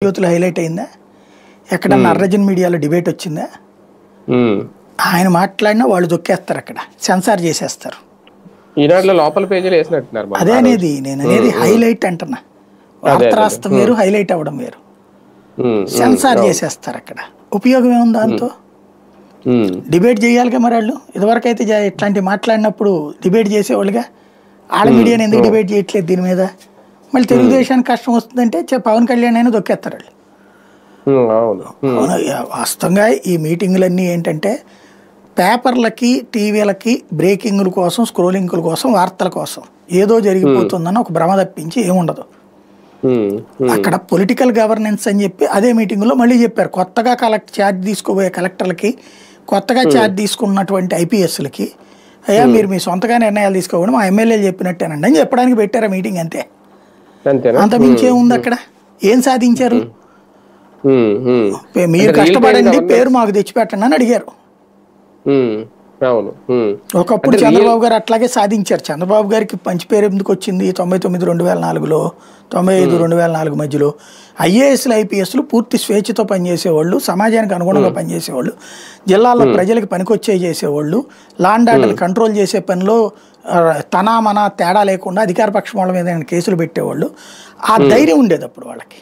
యూత్లో హైలైట్ అయిందా? ఎక్కడన్నా అర్రజన్ మీడియాలో డిబేట్ వచ్చిందా? ఆయన మాట్లాడినా వాళ్ళు దొక్కేస్తారు, అక్కడ సెన్సార్ చేసేస్తారు. ఈనాడులో లోపల పేజీలు వేసినట్టున్నారు. అదే అనేది నేను అనేది హైలైట్ అంటున్నా. వార్త రాస్తాం వేరు, హైలైట్ అవ్వడం వేరు. సెన్సార్ చేసేస్తారు అక్కడ. ఉపయోగం ఏముంది దాంతో? డిబేట్ చేయాలిగా మరి వాళ్ళు. ఇదివరకు అయితే ఇట్లాంటి మాట్లాడినప్పుడు డిబేట్ చేసేవాళ్ళుగా. వాళ్ళ మీడియాని ఎందుకు డిబేట్ చేయట్లేదు దీని మీద? మళ్ళీ తెలుగుదేశానికి కష్టం వస్తుందంటే పవన్ కళ్యాణ్ అయినా దొక్కేస్తారు వాళ్ళు. వాస్తవంగా ఈ మీటింగులన్నీ ఏంటంటే పేపర్లకి, టీవీలకి బ్రేకింగ్ల కోసం, స్క్రోలింగ్ల కోసం, వార్తల కోసం ఏదో జరిగిపోతుందని ఒక భ్రమ తప్పించి ఏముండదు అక్కడ. పొలిటికల్ గవర్నెన్స్ అని చెప్పి అదే మీటింగ్లో మళ్ళీ చెప్పారు. కొత్తగా ఛార్జ్ తీసుకోబోయే కలెక్టర్లకి, కొత్తగా ఛార్జ్ తీసుకున్నటువంటి ఐపీఎస్లకి, అయ్యా మీరు మీ సొంతగా నిర్ణయాలు తీసుకోకుండా మా ఎమ్మెల్యేలు చెప్పినట్టేనండి అని చెప్పడానికి పెట్టారు మీటింగ్. అంతే, అంత మించేముంది అక్కడ? ఏం సాధించారు? మీరు కష్టపడండి, పేరు మాకు తెచ్చిపెట్టండి అని అడిగారు. ఒకప్పుడు చంద్రబాబు గారు అట్లాగే సాధించారు. చంద్రబాబు గారికి మంచి పేరు ఎందుకు వచ్చింది? 99 2004లో, 95 2004 మధ్యలో ఐఏఎస్లు, ఐపీఎస్లు పూర్తి స్వేచ్ఛతో పనిచేసేవాళ్ళు, సమాజానికి అనుగుణంగా పనిచేసేవాళ్ళు, జిల్లాల్లో ప్రజలకు పనికొచ్చే చేసేవాళ్ళు, లా అండ్ ఆర్డర్ కంట్రోల్ చేసే పనిలో తనా మన తేడా లేకుండా అధికార పక్షం వాళ్ళ మీద కేసులు పెట్టేవాళ్ళు. ఆ ధైర్యం ఉండేది అప్పుడు వాళ్ళకి,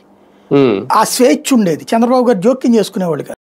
ఆ స్వేచ్ఛ ఉండేది. చంద్రబాబు గారు జోక్యం చేసుకునేవాళ్ళు కాదు.